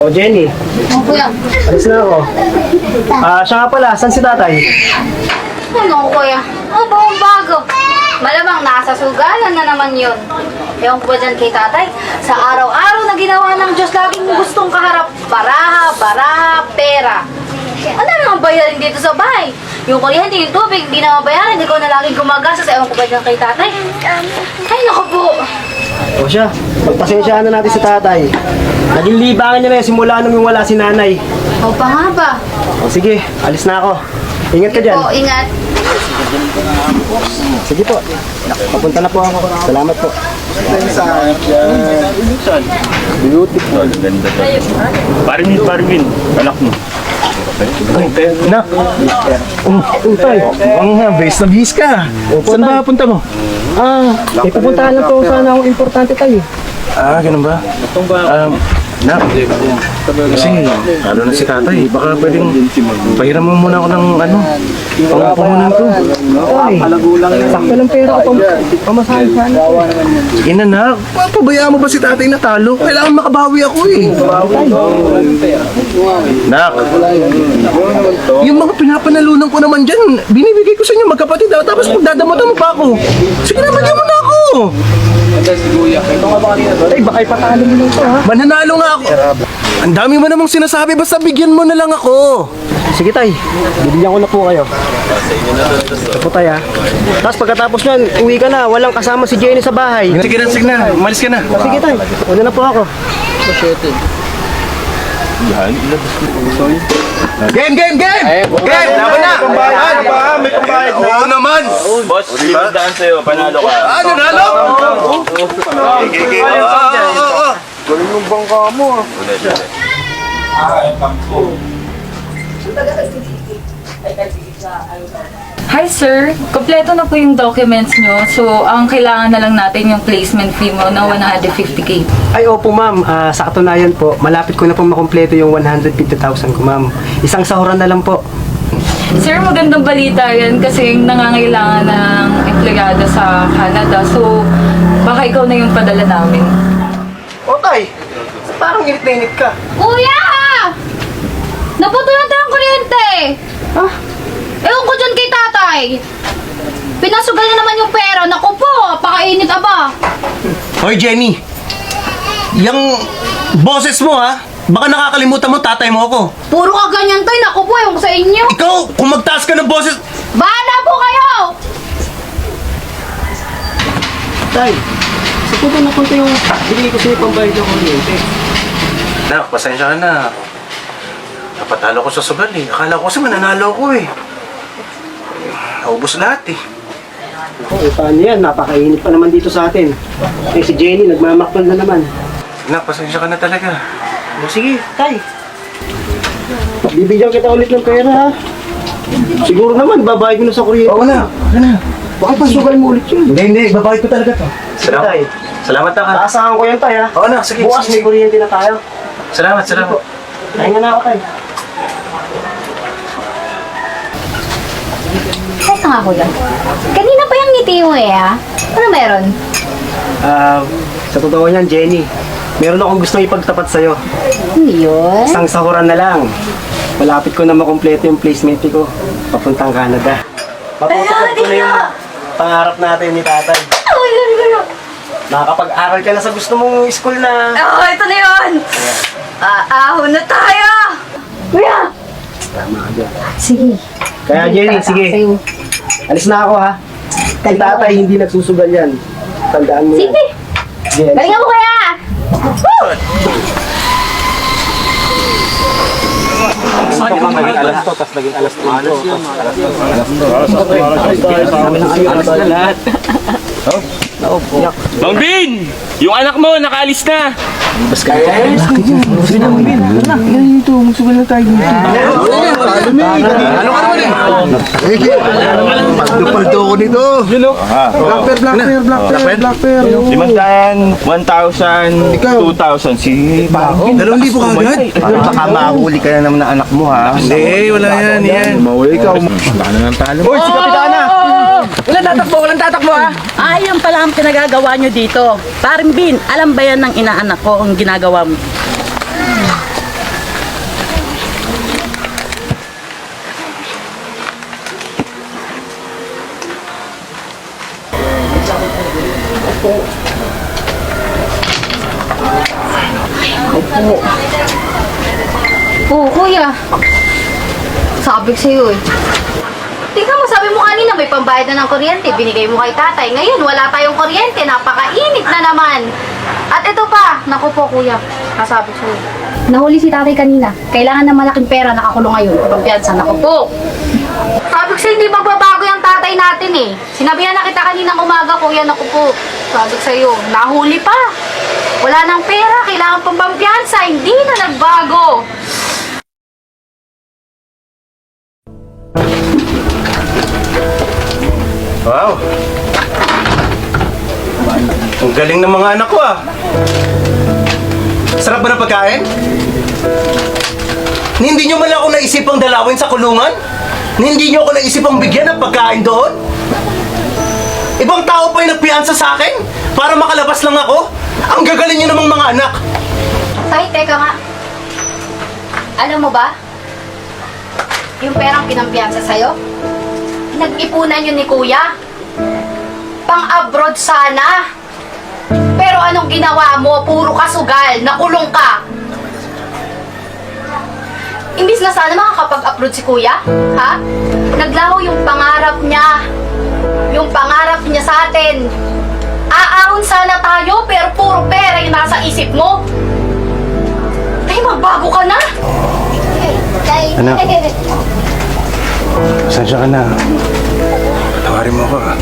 O Jenny, Oh, kuya. alis na ako. Siya nga pala, saan si tatay? Ano, kuya? Oh, bagong bago. Malamang nasa sugalan na naman yun. Ewan ko ba dyan kay tatay? Sa araw-araw na ginawa ng Diyos, laging gustong kaharap. Baraha, baraha, pera. Ano naman bayarin dito sa bahay? Yung kuryente, yung tubig, hindi na mabayaran. Hindi ko na laging gumagastos. Ewan ko ba dyan kay tatay? Ay, naku po. O siya, pagpasensyaan na natin si tatay. Naging libangan niya na yan simula nung wala si nanay. O pa nga ba? O sige, alis na ako. Ingat ka dyan. O, ingat. Sige po, papunta na po ako. Salamat po. Beautiful. Ganda to. Parmin, anak mo. Nak, tay, ang base na bihis ka. Saan ba punta mo? Pupuntahan lang po sana akong importante tayo. Ganun ba? Nak, kasi lalo na si tatay, baka pwedeng pahiram mo muna ako ng pangpuhunan ko. Ay, sakto lang pera ko pamasahe sana. Sige na, nak, pabayaan mo ba si tatay na talo? Kailangan makabawi ako eh. Nak, yung mga pinapanalunan ko naman dyan, binibigay ko sa inyo magkapatid, tapos magdadamatan mo pa ako. Sige na, bigyan mo na ako. Ay, baka ipatalo mo lang to ha. Mananalo nga ako. Ang dami mo namang sinasabi, basta bigyan mo na lang ako. Sige tay, bibigyan ko na po kayo. Ito po tay ha. Tapos pagkatapos nyan, uwi ka na, walang kasama si Jenny sa bahay. Sige na, umalis ka na. Sige tay, una na po ako. Game! Laban na! May pambayad na. Oo naman! Boss, 500 sa'yo. Panalo ka. Nanalo? Galing yung bangka mo. Hi sir, kompleto na po yung documents nyo. So, ang kailangan na lang natin yung placement fee mo na 150k. Ay opo ma'am, sa katunayan po, malapit ko na po makumpleto yung 150,000 ko ma'am. Isang sahuran na lang po. Sir, magandang balita yan kasi nangangailangan ng empleyado sa Canada. So, baka ikaw na yung padala namin. O tay, parang init na init ka. Kuya! Naputulan tayo ang kuryente! Ewan ko dyan kay tatay. Pinasugal na naman yung pera. Naku po, pakainit aba. Hoy Jenny, yung boses mo ha, baka nakakalimutan mo tatay mo ako. Puro ka ganyan tayo. Naku po, ewan ko sa inyo. Ikaw, kung magtaas ka ng boses, Bahala po kayo! Tay, sa po ba napunta yung binigay ko sa'yo pambayad ng kuryente? nak, pasensya ka na. Napatalo ko sa sugal eh. Akala ko kasi mananalo ko eh. Naubos lahat eh. Oo, paano yan? Napakainit pa naman dito sa atin. Eh si Jenny, nagmamakpal na naman. Nak, pasensya ka na talaga. O sige, tay. Bibigyan kita ulit ng pera ha. Siguro naman, babayad mo na sa kuryente. Oo na. Baka pasugal mo ulit yun. Hindi. Babayad ko talaga to. Tay, Salamat na ka. taasahan ko yan tay ha. Oo na, sige. Bukas may kuryente na tayo. Salamat. Kaya na ako tay. Teka nga kuya. Kanina pa yung ngiti mo eh ha? Ano meron? Sa totoo niyan, Jenny, meron akong gustong ipagtapat sa'yo. Ano yun? Isang sahuran na lang. Malapit ko na makumpleto yung placement fee ko papuntang Canada. Matutupad ko na yung pangarap natin ni tatay. Nakakapag-aral ka na sa gusto mong school na. Oh, ito na yun! Aahon na tayo! Kuya! Tama ka dyan. Sige. Kaya Jenny, sige. Sa'yo. Alis na ako ha. Si tatay hindi nagsusugal yan. Tandaan mo yan. Sige. Sige, alis. Galingan mo kuya! Naging alas to, tapos naging alas 3. Bang Bin! Yung anak mo, nakaalis na. Bas ka na. Ito, magsugal na tayo dito. Ano ka naman eh? Paldo-paldo ko nito. Black pair. 500, 1,000, 2,000. Si Bako. 2,000 kagad? Baka mahuli ka na naman ng anak mo ha. Hindi, wala yan. Mahuli ka. Baka na ng talo. Uy, si Kapitana! Walang tatakbo ha. Ayan pala ang pinagagawa nyo dito. Paring Bin, alam ba yan ng inaanak ko ang ginagawa mo? Oo, kuya. Sabi ko sa'yo eh. Tingnan mo, sabi mo kanina may pambayad na ng kuryente, binigay mo kay tatay. Ngayon, wala tayong kuryente, napakainit na naman. At ito pa, naku po kuya, nasabi ko sa'yo. Nahuli si tatay kanina. Kailangan ng malaking pera, nakakulong ngayon. Pampiyansa, naku po. Sabi ko sa'yo, hindi magbabago yung tatay natin eh. Sinabihan na kita kaninang umaga, kuya, naku po. Sabi ko sa'yo, nahuli pa. Wala nang pera, kailangan pang pampiyansa, hindi na nagbago. Wow! Ang galing ng mga anak ko ah! Sarap ba ng pagkain? Hindi nyo man ako naisipang dalawin sa kulungan? Hindi nyo ako naisipang bigyan ng pagkain doon? Ibang tao pa yung nagpiansa sa akin para makalabas lang ako? Ang gagaling nyo namang mga anak! Tay, teka nga. Alam mo ba? Yung perang pinampiyansa sa'yo, nag-ipunan yun ni kuya. Pang-abroad sana. Pero anong ginawa mo? Puro kasugal, nakulong ka. Imbis na sana makakapag-upload si kuya, ha? Naglaho yung pangarap niya. Yung pangarap niya sa atin. Aahon sana tayo, pero puro pera yung nasa isip mo. Ay, magbago ka na. Anak. Pasensya ka na. Patawarin mo ako ah.